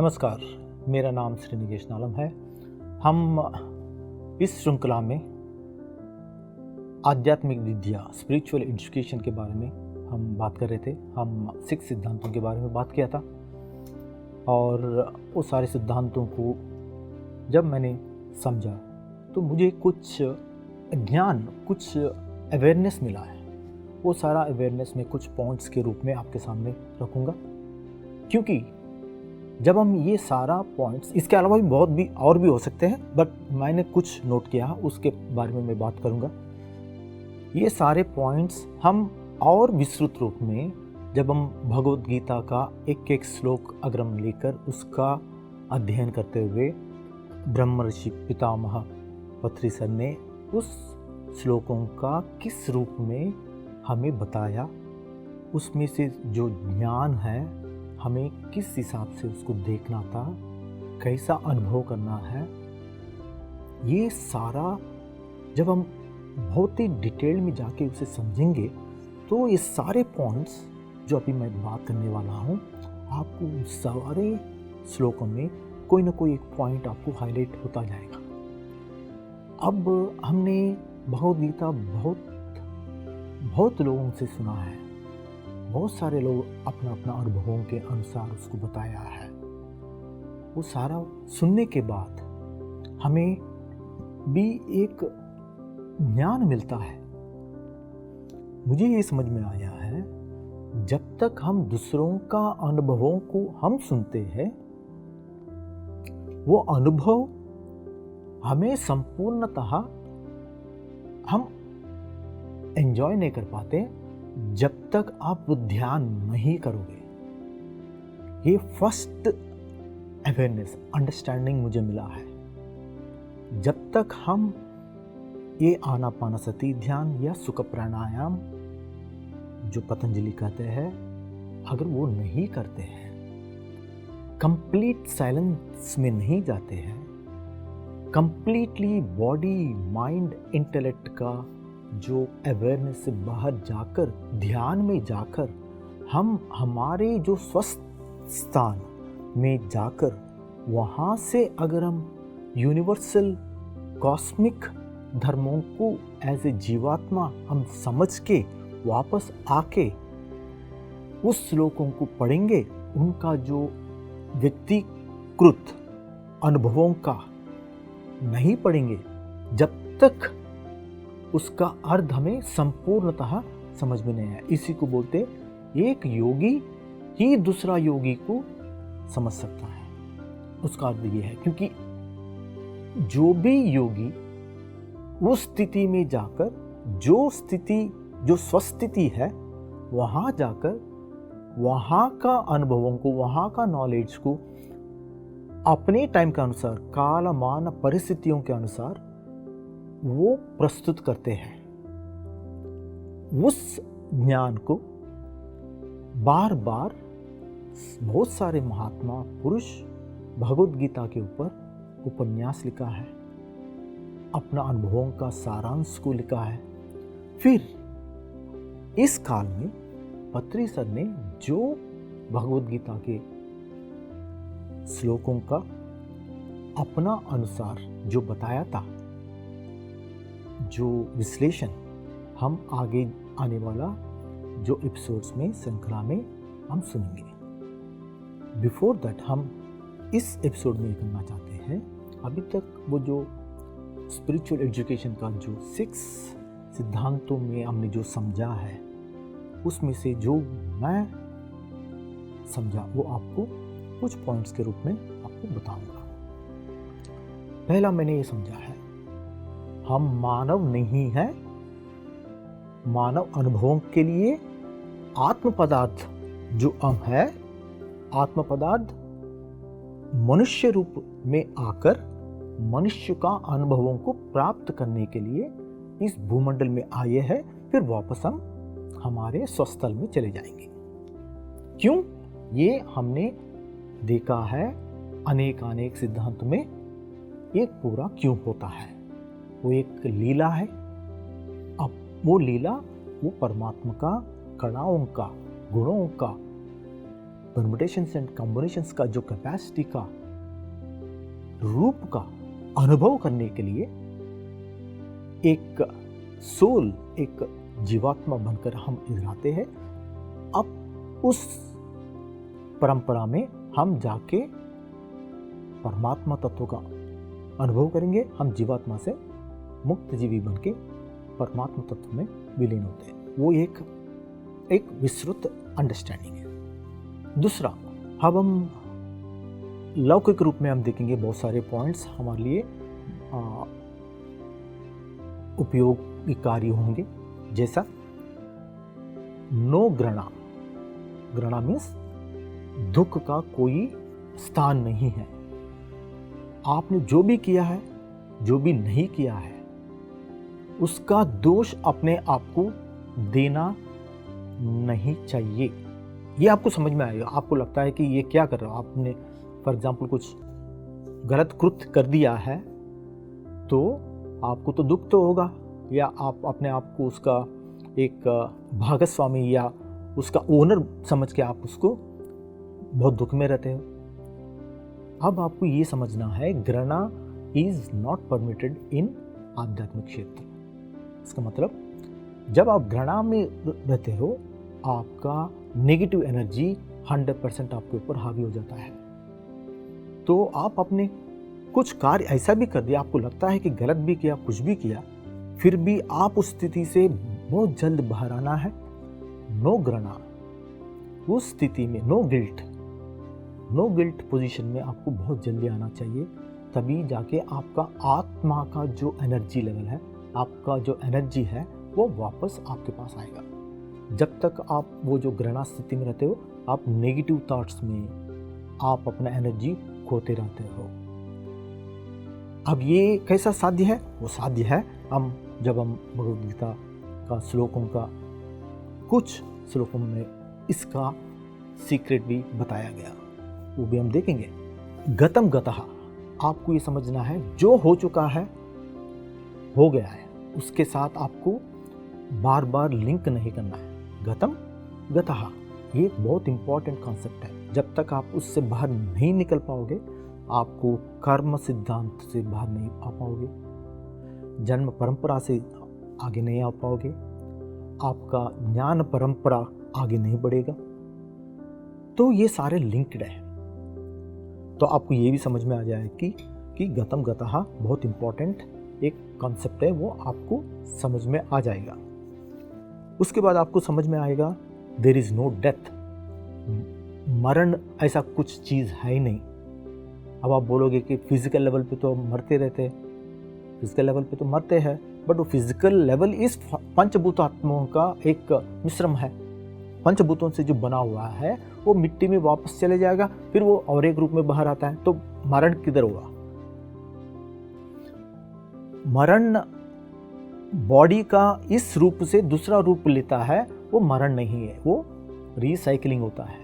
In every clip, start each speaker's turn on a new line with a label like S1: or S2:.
S1: नमस्कार, मेरा नाम श्री निकेश नालम है। हम इस श्रृंखला में आध्यात्मिक विद्या स्पिरिचुअल एजुकेशन के बारे में हम बात कर रहे थे। हम 6 सिद्धांतों के बारे में बात किया था और वो सारे सिद्धांतों को जब मैंने समझा तो मुझे कुछ ज्ञान, कुछ अवेयरनेस मिला है। वो सारा अवेयरनेस में कुछ पॉइंट्स के रूप में आपके सामने रखूँगा, क्योंकि जब हम ये सारा पॉइंट्स, इसके अलावा भी और भी हो सकते हैं, बट मैंने कुछ नोट किया, उसके बारे में मैं बात करूँगा। ये सारे पॉइंट्स हम और विस्तृत रूप में जब हम भगवद गीता का एक एक श्लोक अगर हम लेकर उसका अध्ययन करते हुए, ब्रह्मर्षि पितामह पत्री सर ने उस श्लोकों का किस रूप में हमें बताया, उसमें से जो ज्ञान है हमें किस हिसाब से उसको देखना था, कैसा अनुभव करना है, ये सारा जब हम बहुत ही डिटेल में जाके उसे समझेंगे तो ये सारे पॉइंट्स जो अभी मैं बात करने वाला हूँ, आपको सारे श्लोकों में कोई ना कोई एक पॉइंट आपको हाईलाइट होता जाएगा। अब हमने भगवद गीता बहुत लोगों से सुना है, बहुत सारे लोग अपना अपना अनुभवों के अनुसार उसको बताया है। वो सारा सुनने के बाद हमें भी एक ज्ञान मिलता है। मुझे ये समझ में आया है, जब तक हम दूसरों का अनुभवों को हम सुनते हैं, वो अनुभव हमें संपूर्णतः हम एंजॉय नहीं कर पाते जब तक आप वो ध्यान नहीं करोगे। ये फर्स्ट अवेयरनेस, अंडरस्टैंडिंग मुझे मिला है। जब तक हम ये आनापानसति ध्यान या सुख प्राणायाम जो पतंजलि कहते हैं, अगर वो नहीं करते हैं, कंप्लीट साइलेंस में नहीं जाते हैं, कंप्लीटली बॉडी माइंड इंटेलेक्ट का जो अवेयरनेस से बाहर जाकर, ध्यान में जाकर, हम हमारे जो स्वस्थ स्थान में जाकर वहाँ से अगर हम यूनिवर्सल कॉस्मिक धर्मों को एज ए जीवात्मा हम समझ के वापस आके उस श्लोकों को पढ़ेंगे, उनका जो व्यक्तिकृत अनुभवों का नहीं पढ़ेंगे, जब तक उसका अर्थ हमें संपूर्णतः समझ में नहीं आया। इसी को बोलते एक योगी ही दूसरा योगी को समझ सकता है। उसका अर्थ ये है, क्योंकि जो भी योगी उस स्थिति में जाकर, जो स्वस्थिति है, वहां जाकर वहां का अनुभवों को, वहां का नॉलेज को अपने टाइम के अनुसार, काल मान परिस्थितियों के अनुसार वो प्रस्तुत करते हैं। उस ज्ञान को बार बार बहुत सारे महात्मा पुरुष भगवद गीता के ऊपर उपन्यास लिखा है, अपना अनुभवों का सारांश को लिखा है। फिर इस काल में पत्री सर ने जो भगवद गीता के श्लोकों का अपना अनुसार जो बताया था, जो विश्लेषण हम आगे आने वाला जो एपिसोड्स में, श्रृंखला में हम सुनेंगे। बिफोर दैट हम इस एपिसोड में करना चाहते हैं, अभी तक वो जो स्पिरिचुअल एजुकेशन का जो 6 सिद्धांतों में हमने जो समझा है, उसमें से जो मैं समझा वो आपको कुछ पॉइंट्स के रूप में आपको बताऊंगा। पहला मैंने ये समझा है, हम मानव नहीं हैं। मानव अनुभवों के लिए आत्म पदार्थ जो हम है, आत्म पदार्थ मनुष्य रूप में आकर मनुष्य का अनुभवों को प्राप्त करने के लिए इस भूमंडल में आए हैं। फिर वापस हम हमारे स्वस्थल में चले जाएंगे। क्यों? ये हमने देखा है अनेक सिद्धांत में। एक पूरा क्यों होता है, वो एक लीला है। अब वो लीला, वो परमात्मा का कणाओं का, गुणों का परम्यूटेशंस एंड कॉम्बिनेशंस का जो कैपेसिटी का रूप का अनुभव करने के लिए एक सोल, एक जीवात्मा बनकर हम इधर आते हैं। अब उस परंपरा में हम जाके परमात्मा तत्व का अनुभव करेंगे। हम जीवात्मा से मुक्त जीवी बनके परमात्मा तत्व में विलीन होते हैं। वो एक विस्तृत अंडरस्टैंडिंग है। दूसरा, अब हम लौकिक रूप में हम देखेंगे बहुत सारे पॉइंट्स हमारे लिए उपयोगकारी होंगे। जैसा नो घृणा, घृणा मीन्स दुख का कोई स्थान नहीं है। आपने जो भी किया है, जो भी नहीं किया है, उसका दोष अपने आप को देना नहीं चाहिए। ये आपको समझ में आएगा। आपको लगता है कि ये क्या कर रहा हो, आपने फॉर एग्जाम्पल कुछ गलत कृत्य कर दिया है, तो आपको तो दुख तो होगा, या आप अपने आप को उसका एक भागस्वामी या उसका ओनर समझ के आप उसको बहुत दुख में रहते हो। अब आपको ये समझना है, घृणा इज नॉट परमिटेड इन आध्यात्मिक क्षेत्र। इसका मतलब जब आप घृणा में रहते हो, आपका नेगेटिव एनर्जी 100% आपके ऊपर हावी हो जाता है। तो आप अपने कुछ कार्य ऐसा भी कर दिया, आपको लगता है कि गलत भी किया, कुछ भी किया, फिर भी आप उस स्थिति से बहुत जल्द बाहर आना है। नो घृणा, उस स्थिति में नो गिल्ट पोजीशन में आपको बहुत जल्दी आना चाहिए। तभी जाके आपका आत्मा का जो एनर्जी लेवल है, आपका जो एनर्जी है, वो वापस आपके पास आएगा। जब तक आप वो जो घृणा स्थिति में रहते हो, आप नेगेटिव थॉट्स में आप अपना एनर्जी खोते रहते हो। अब ये कैसा साध्य है? वो साध्य है जब हम भगवद गीता का श्लोकों का कुछ श्लोकों में इसका सीक्रेट भी बताया गया, वो भी हम देखेंगे। गतम गतः, आपको ये समझना है जो हो चुका है हो गया है, उसके साथ आपको बार बार लिंक नहीं करना है। गतम गतः ये बहुत इंपॉर्टेंट कॉन्सेप्ट है। जब तक आप उससे बाहर नहीं निकल पाओगे, आपको कर्म सिद्धांत से बाहर नहीं आ पाओगे, जन्म परंपरा से आगे नहीं आ पाओगे, आपका ज्ञान परंपरा आगे नहीं बढ़ेगा। तो ये सारे लिंक्ड है। तो आपको ये भी समझ में आ जाए कि गतम गतः बहुत इंपॉर्टेंट एक कॉन्सेप्ट है, वो आपको समझ में आ जाएगा। उसके बाद आपको समझ में आएगा देयर इज नो डेथ, मरण ऐसा कुछ चीज़ है ही नहीं। अब आप बोलोगे कि फिजिकल लेवल पे तो मरते रहते हैं, फिजिकल लेवल पे तो मरते हैं, बट वो फिजिकल लेवल इस पंचभूतात्माओं का एक मिश्रण है। पंचभूतों से जो बना हुआ है वो मिट्टी में वापस चले जाएगा, फिर वो और एक रूप में बाहर आता है। तो मरण किधर होगा? मरण बॉडी का इस रूप से दूसरा रूप लेता है, वो मरण नहीं है, वो रिसाइकलिंग होता है।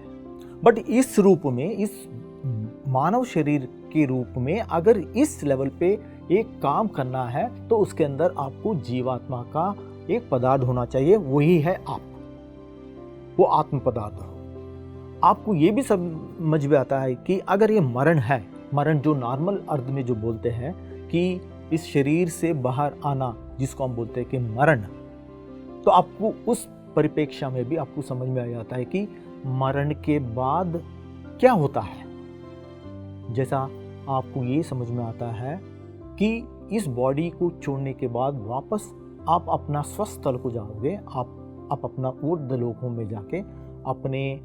S1: बट इस रूप में, इस मानव शरीर के रूप में अगर इस लेवल पे एक काम करना है, तो उसके अंदर आपको जीवात्मा का एक पदार्थ होना चाहिए, वही है आप, वो आत्म पदार्थ हो। आपको ये भी समझ में आता है कि अगर ये मरण है, मरण जो नॉर्मल अर्थ में जो बोलते हैं कि इस शरीर से बाहर आना, जिसको हम बोलते हैं कि मरण, तो आपको उस परिप्रेक्ष्य में भी आपको समझ में आ जाता है कि मरण के बाद क्या होता है। जैसा आपको ये समझ में आता है कि इस बॉडी को छोड़ने के बाद वापस आप अपना स्वस्थ स्थल को जाओगे, आप अपना ऊर्ध्व लोकों में जाके अपने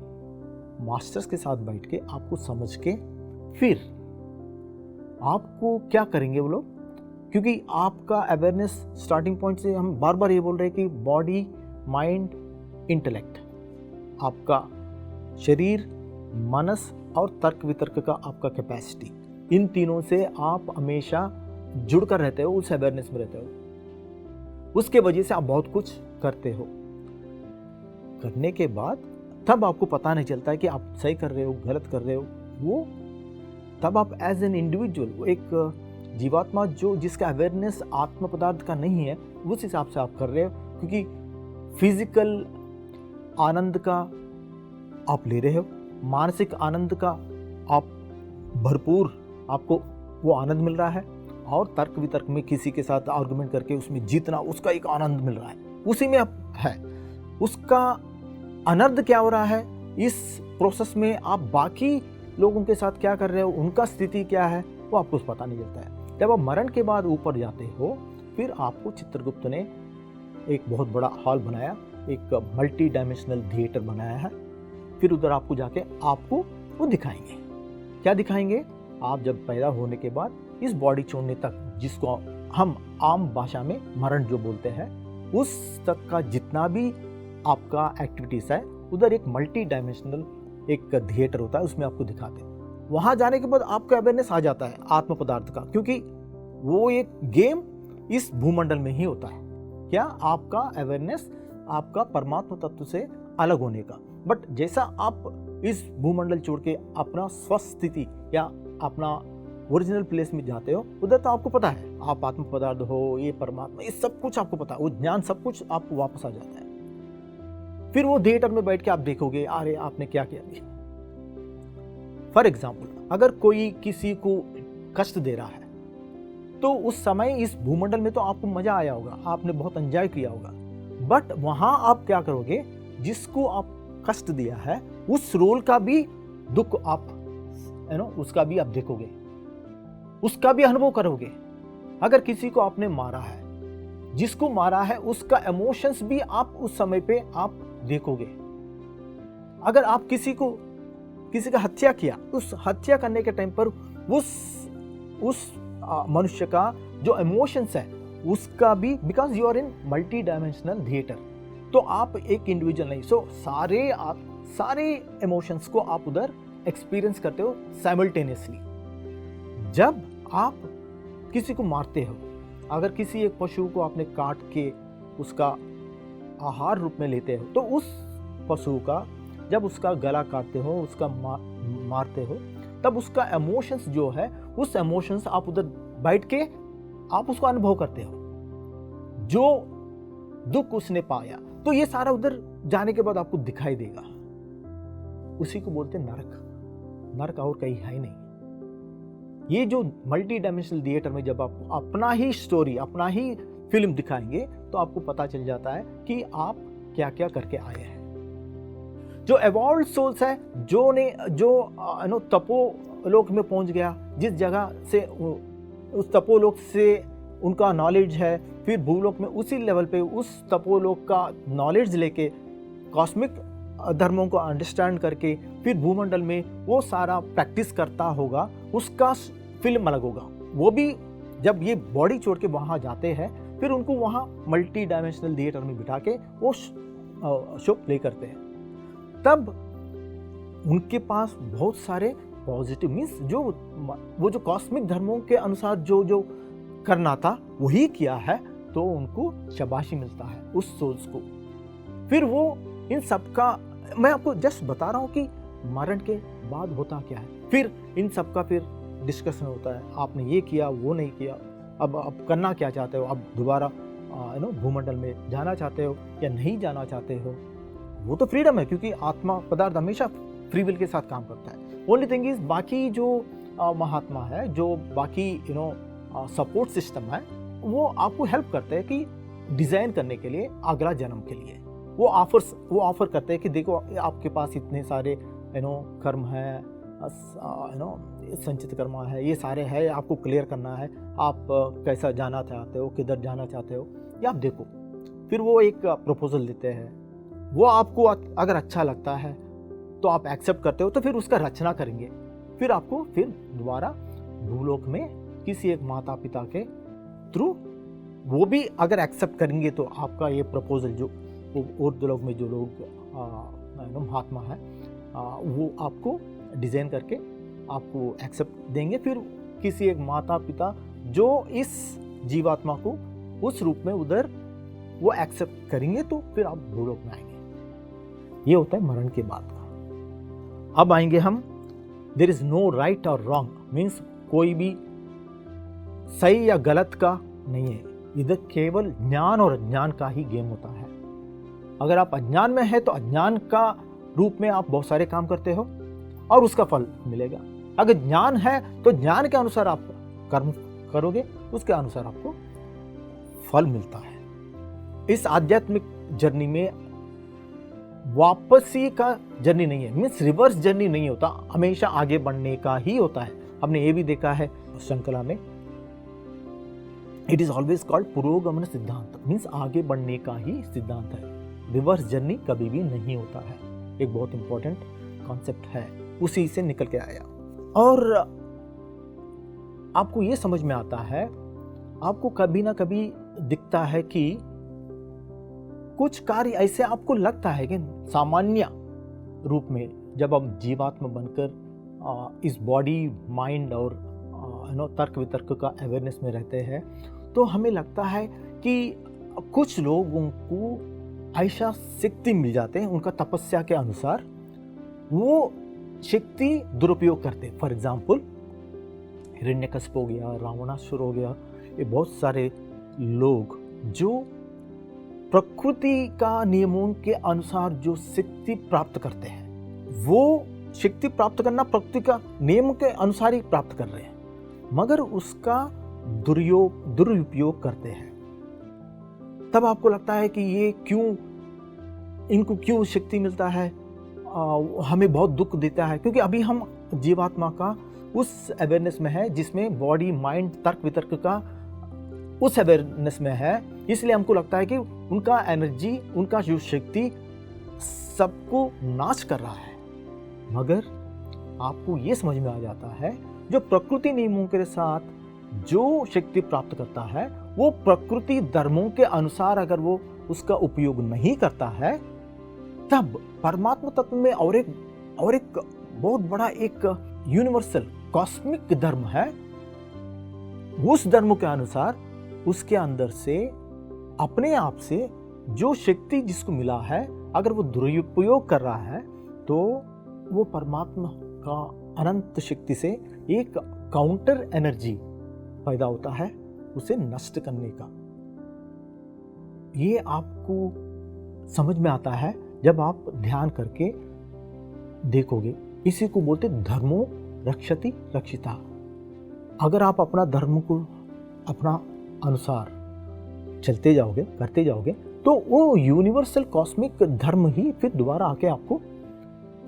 S1: मास्टर्स के साथ बैठ के आपको समझ के फिर आपको क्या करेंगे वो लोग, क्योंकि आपका अवेयरनेस स्टार्टिंग पॉइंट से हम बार बार ये बोल रहे हैं कि बॉडी, माइंड, इंटेलेक्ट, आपका शरीर, मनस और तर्क वितर्क का आपका कैपेसिटी, इन तीनों से आप हमेशा जुड़कर रहते हो, उस अवेयरनेस में रहते हो। उसके वजह से आप बहुत कुछ करते हो। करने के बाद तब आपको पता नहीं चलता है कि आप सही कर रहे हो, गलत कर रहे हो। वो तब आप एज एन इंडिविजुअल, एक जीवात्मा जो जिसका अवेयरनेस आत्म पदार्थ का नहीं है, उस हिसाब से आप कर रहे हो, क्योंकि फिजिकल आनंद का आप ले रहे हो, मानसिक आनंद का आप भरपूर आपको वो आनंद मिल रहा है, और तर्क वितर्क में किसी के साथ आर्गुमेंट करके उसमें जीतना, उसका एक आनंद मिल रहा है, उसी में आप है। उसका अनर्थ क्या हो रहा है इस प्रोसेस में, आप बाकी लोगों के साथ क्या कर रहे हो, उनका स्थिति क्या है, वो आपको पता नहीं चलता है। जब आप मरण के बाद ऊपर जाते हो, फिर आपको चित्रगुप्त ने एक बहुत बड़ा हॉल बनाया, एक मल्टी डायमेंशनल थिएटर बनाया है। फिर उधर आपको जाके आपको वो दिखाएंगे। क्या दिखाएंगे? आप जब पैदा होने के बाद इस बॉडी छोड़ने तक, जिसको हम आम भाषा में मरण जो बोलते हैं, उस तक का जितना भी आपका एक्टिविटीज़ है, उधर एक मल्टी डायमेंशनल एक थिएटर होता है, उसमें आपको दिखाते हैं। वहाँ जाने के बाद आपका अवेयरनेस आ जाता है आत्म पदार्थ का, क्योंकि वो एक गेम इस भूमंडल में ही होता है। क्या? आपका अवेयरनेस आपका परमात्मा तत्व से अलग होने का। बट जैसा आप इस भूमंडल छोड़ के अपना स्वस्थ स्थिति या अपना ओरिजिनल प्लेस में जाते हो, उधर तो आपको पता है आप आत्म पदार्थ हो, ये परमात्मा, ये सब कुछ आपको पता है, वो ज्ञान सब कुछ आपको वापस आ जाता है। फिर वो थिएटर में बैठ के आप देखोगे, अरे आपने क्या किया। फॉर एग्जाम्पल, अगर कोई किसी को कष्ट दे रहा है, तो उस समय इस भूमंडल में तो आपको मजा आया होगा, आपने बहुत एंजॉय किया होगा। बट वहां आप क्या करोगे, जिसको आप कष्ट दिया है उस रोल का भी दुख आप उसका भी आप देखोगे, उसका भी अनुभव करोगे। अगर किसी को आपने मारा है, जिसको मारा है उसका इमोशंस भी आप उस समय पे आप देखोगे। अगर आप किसी का हत्या किया, उस हत्या करने के टाइम पर उस मनुष्य का जो इमोशंस है उसका भी, because you are in multi dimensional theatre, तो आप एक इंडिविजुअल नहीं, सो सारे इमोशंस को आप उधर एक्सपीरियंस करते हो साइमल्टेनियसली। जब आप किसी को मारते हो, अगर किसी एक पशु को आपने काट के उसका आहार रूप में लेते हो, तो उस पशु का जब उसका गला काटते हो, उसका मारते हो, तब उसका इमोशंस जो है, उस इमोशंस आप उधर बैठ के आप उसको अनुभव करते हो, जो दुख उसने पाया। तो ये सारा उधर जाने के बाद आपको दिखाई देगा। उसी को बोलते हैं नरक और कहीं है ही नहीं। ये जो मल्टी डायमेंशनल थिएटर में जब आप अपना ही स्टोरी, अपना ही फिल्म दिखाएंगे, तो आपको पता चल जाता है कि आप क्या क्या करके आए हैं। जो एवॉल्व्ड सोल्स है, जो तपोलोक में पहुंच गया, जिस जगह से उस तपोलोक से उनका नॉलेज है, फिर भूलोक में उसी लेवल पे उस तपोलोक का नॉलेज लेके कॉस्मिक धर्मों को अंडरस्टैंड करके फिर भूमंडल में वो सारा प्रैक्टिस करता होगा, उसका फिल्म अलग होगा। वो भी जब ये बॉडी छोड़ के वहाँ जाते हैं, फिर उनको वहाँ मल्टी डायमेंशनल थिएटर में बिठा के वो शो प्ले करते हैं। तब उनके पास बहुत सारे पॉजिटिव मीन्स वो जो कॉस्मिक धर्मों के अनुसार जो करना था वही किया है, तो उनको शाबाशी मिलता है उस सोल्स को। फिर वो इन सब का, मैं आपको जस्ट बता रहा हूँ कि मरण के बाद होता क्या है। फिर इन सब का फिर डिस्कशन होता है, आपने ये किया, वो नहीं किया, अब करना क्या चाहते हो, अब दोबारा भूमंडल में जाना चाहते हो या नहीं जाना चाहते हो। वो तो फ्रीडम है, क्योंकि आत्मा पदार्थ हमेशा फ्री विल के साथ काम करता है। ओनली थिंग इज, बाकी जो महात्मा है, जो बाकी सपोर्ट सिस्टम है, वो आपको हेल्प करते हैं कि डिज़ाइन करने के लिए अगला जन्म के लिए वो ऑफर करते हैं कि देखो आपके पास इतने सारे कर्म है, संचित कर्म है, ये सारे है, आपको क्लियर करना है, आप कैसा जाना चाहते हो, किधर जाना चाहते हो, ये आप देखो। फिर वो एक प्रपोजल देते हैं, वो आपको अगर अच्छा लगता है तो आप एक्सेप्ट करते हो, तो फिर उसका रचना करेंगे। फिर आपको फिर दोबारा भूलोक में किसी एक माता पिता के थ्रू, वो भी अगर एक्सेप्ट करेंगे तो आपका ये प्रपोजल, जो ऊर्ध्वलोक में जो लोग महात्मा है, वो आपको डिज़ाइन करके आपको एक्सेप्ट देंगे। फिर किसी एक माता पिता जो इस जीवात्मा को उस रूप में उधर वो एक्सेप्ट करेंगे, तो फिर आप भूलोक में आएंगे। ये होता है मरण के बाद का। अब आएंगे हम, देयर इज नो राइट और रॉन्ग, मीन्स कोई भी सही या गलत का नहीं है, इधर केवल ज्ञान और अज्ञान का ही गेम होता है। अगर आप अज्ञान में है तो अज्ञान का रूप में आप बहुत सारे काम करते हो, और उसका फल मिलेगा। अगर ज्ञान है तो ज्ञान के अनुसार आप कर्म करोगे, उसके अनुसार आपको फल मिलता है। इस आध्यात्मिक जर्नी में वापसी का जर्नी नहीं है, मीन्स रिवर्स जर्नी नहीं होता, हमेशा आगे बढ़ने का ही होता है। हमने ये भी देखा है श्रृंखला में, इट इज ऑलवेज कॉल्ड पुरोगमन सिद्धांत, मीन्स आगे बढ़ने का ही सिद्धांत है। रिवर्स जर्नी कभी भी नहीं होता है। एक बहुत इंपॉर्टेंट कॉन्सेप्ट है, उसी से निकल के आया। और आपको ये समझ में आता है, आपको कभी ना कभी दिखता है कि कुछ कार्य ऐसे आपको लगता है कि सामान्य रूप में जब हम जीवात्मा बनकर इस बॉडी माइंड और तर्क वितर्क का अवेयरनेस में रहते हैं, तो हमें लगता है कि कुछ लोगों को ऐसा शक्ति मिल जाते हैं, उनका तपस्या के अनुसार वो शक्ति दुरुपयोग करते हैं। फॉर एग्जाम्पल हिरण्यकश्यप हो गया, रावणासुर हो गया, ये बहुत सारे लोग जो प्रकृति का नियमों के अनुसार जो शक्ति प्राप्त करते हैं, वो शक्ति प्राप्त करना प्रकृति का नियम के अनुसार ही प्राप्त कर रहे हैं, मगर उसका दुरुपयोग करते हैं। तब आपको लगता है कि ये इनको क्यों शक्ति मिलता है, हमें बहुत दुख देता है, क्योंकि अभी हम जीवात्मा का उस अवेयरनेस में है जिसमें बॉडी माइंड तर्क वितर्क का उस अवेयरनेस में है, इसलिए हमको लगता है कि उनका एनर्जी, उनका जो शक्ति सबको नाश कर रहा है। मगर आपको ये समझ में आ जाता है, जो प्रकृति नियमों के साथ जो शक्ति प्राप्त करता है, वो प्रकृति धर्मों के अनुसार अगर वो उसका उपयोग नहीं करता है, तब परमात्मा तत्व में और एक बहुत बड़ा एक यूनिवर्सल कॉस्मिक धर्म है। उस धर्म के अनुसार उसके अंदर से अपने आप से जो शक्ति जिसको मिला है, अगर वो दुरुपयोग कर रहा है, तो वो परमात्मा का अनंत शक्ति से एक काउंटर एनर्जी पैदा होता है उसे नष्ट करने का। ये आपको समझ में आता है जब आप ध्यान करके देखोगे। इसी को बोलते धर्मो रक्षति रक्षिता। अगर आप अपना धर्म को अपना अनुसार चलते जाओगे, करते जाओगे, तो वो यूनिवर्सल कॉस्मिक धर्म ही फिर दोबारा आके आपको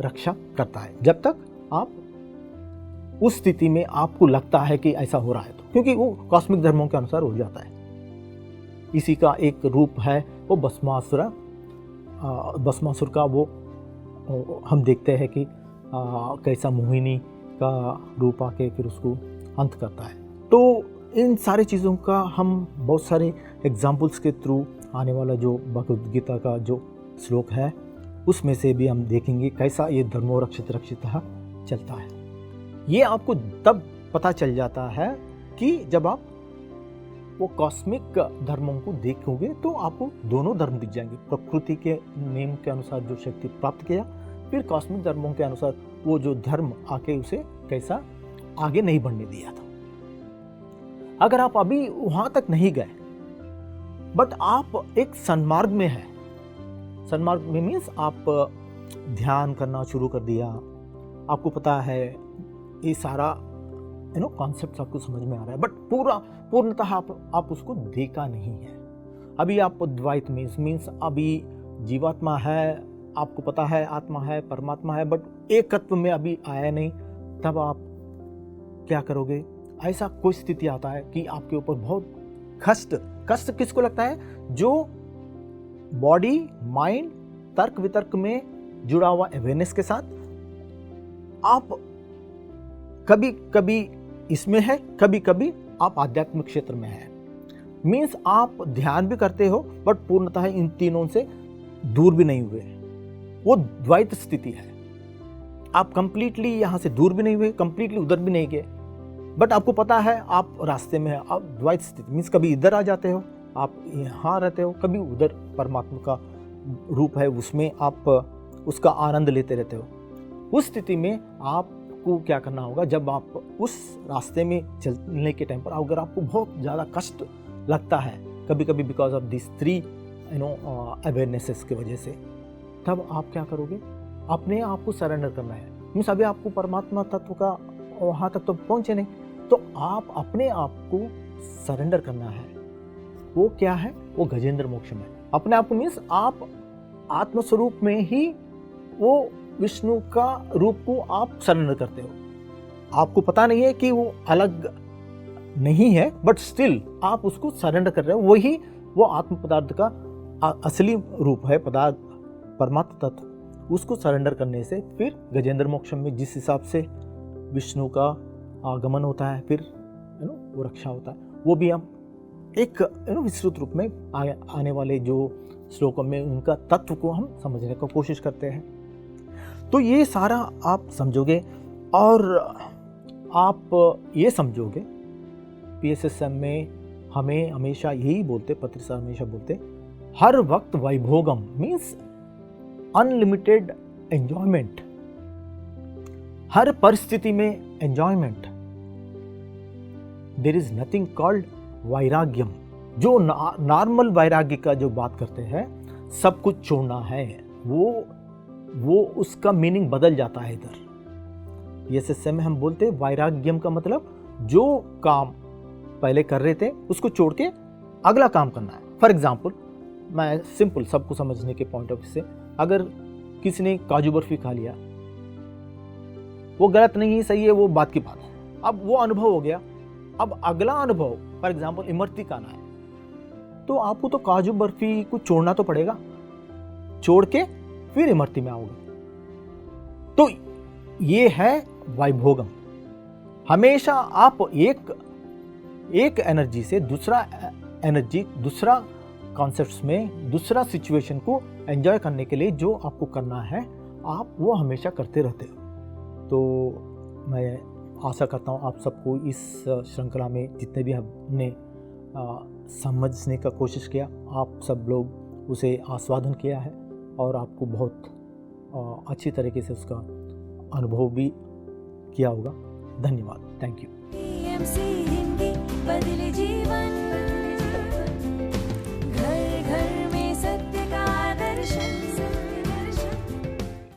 S1: रक्षा करता है, जब तक आप उस स्थिति में आपको लगता है कि ऐसा हो रहा है, तो क्योंकि वो कॉस्मिक धर्मों के अनुसार हो जाता है। इसी का एक रूप है वो भस्मासुर का वो हम देखते हैं कि कैसा मोहिनी का रूप आके फिर उसको अंत करता है। तो इन सारी चीज़ों का हम बहुत सारे एग्जाम्पल्स के थ्रू, आने वाला जो भगवद गीता का जो श्लोक है उसमें से भी हम देखेंगे कैसा ये धर्मो रक्षित रक्षितः चलता है। ये आपको तब पता चल जाता है कि जब आप वो कॉस्मिक धर्मों को देखोगे तो आपको दोनों धर्म दिख जाएंगे। प्रकृति के नियम के अनुसार जो शक्ति प्राप्त किया, फिर कॉस्मिक धर्मों के अनुसार वो जो धर्म आके उसे कैसा आगे नहीं बढ़ने दिया था। अगर आप अभी वहां तक नहीं गए, बट आप एक सन्मार्ग में है, सन्मार्ग में मीन्स आप ध्यान करना शुरू कर दिया, आपको पता है ये सारा कॉन्सेप्ट आपको समझ में आ रहा है, बट पूर्णतः आप उसको देखा नहीं है। अभी आप द्वैत मीन्स अभी जीवात्मा है, आपको पता है आत्मा है, परमात्मा है, बट एकत्व में अभी आया नहीं। तब आप क्या करोगे? ऐसा कोई स्थिति आता है कि आपके ऊपर बहुत कष्ट किसको लगता है? जो बॉडी माइंड तर्क वितर्क में जुड़ा हुआ अवेयरनेस के साथ आप कभी कभी इसमें है, कभी कभी आप आध्यात्मिक क्षेत्र में है। मीन्स आप ध्यान भी करते हो बट पूर्णतः इन तीनों से दूर भी नहीं हुए। वो द्वैत स्थिति है। आप कंप्लीटली यहां से दूर भी नहीं हुए, कंप्लीटली उधर भी नहीं गए, बट आपको पता है आप रास्ते में है। आप द्वैत स्थिति मीन्स कभी इधर आ जाते हो, आप यहाँ रहते हो, कभी उधर परमात्मा का रूप है उसमें आप उसका आनंद लेते रहते हो। उस स्थिति में आपको क्या करना होगा? जब आप उस रास्ते में चलने के टाइम पर अगर आपको बहुत ज़्यादा कष्ट लगता है कभी कभी बिकॉज ऑफ दिस थ्री अवेयरनेसेस की वजह से, तब आप क्या करोगे? अपने आप को सरेंडर करना है। मीन्स अभी आपको परमात्मा तत्व का वहाँ तक तो पहुँचे नहीं, तो आप अपने आप को सरेंडर करना है। वो क्या है? वो गजेंद्र मोक्ष में अपने आप को, मीन्स आप आत्मस्वरूप में ही वो विष्णु का रूप को आप सरेंडर करते हो। आपको पता नहीं है कि वो अलग नहीं है, बट स्टिल आप उसको सरेंडर कर रहे हो। वही वो आत्म पदार्थ का असली रूप है, पदार्थ परमात्मा तत्व। उसको सरेंडर करने से फिर गजेंद्र मोक्ष में जिस हिसाब से विष्णु का आगमन होता है, फिर वो रक्षा होता है, वो भी हम एक विस्तृत रूप में आने वाले जो श्लोकों में उनका तत्व को हम समझने की कोशिश करते हैं। तो ये सारा आप समझोगे और आप ये समझोगे, PSSM में हमें हमेशा यही बोलते, पत्र सर हमेशा बोलते, हर वक्त वैभोगम मीन्स अनलिमिटेड एंजॉयमेंट, हर परिस्थिति में enjoyment. There is nothing called वैराग्यम, जो नॉर्मल वैराग्य का जो बात करते हैं, सब कुछ छोड़ना है, वो उसका मीनिंग बदल जाता है। इधर PSSM में हम बोलते हैं वैराग्यम का मतलब जो काम पहले कर रहे थे उसको छोड़ के अगला काम करना है। फॉर एग्जाम्पल, मैं सिंपल सबको समझने के पॉइंट ऑफ व्यू से, अगर किसी ने काजू बर्फी खा लिया, वो गलत नहीं सही है, वो बात की बात है। अब वो अनुभव हो गया, अब अगला अनुभव फॉर एग्जाम्पल इमरती का ना है, तो आपको तो काजू बर्फी को छोड़ना तो पड़ेगा, छोड़ के फिर इमरती में आओगे। तो ये है वैभोगम। हमेशा आप एक एनर्जी से दूसरा एनर्जी, दूसरा कॉन्सेप्ट्स में, दूसरा सिचुएशन को एंजॉय करने के लिए जो आपको करना है, आप वो हमेशा करते रहते हो। तो मैं आशा करता हूँ आप सबको इस श्रृंखला में जितने भी हमने समझने का कोशिश किया, आप सब लोग उसे आस्वादन किया है और आपको बहुत अच्छी तरीके से उसका अनुभव भी किया होगा। धन्यवाद। Thank you.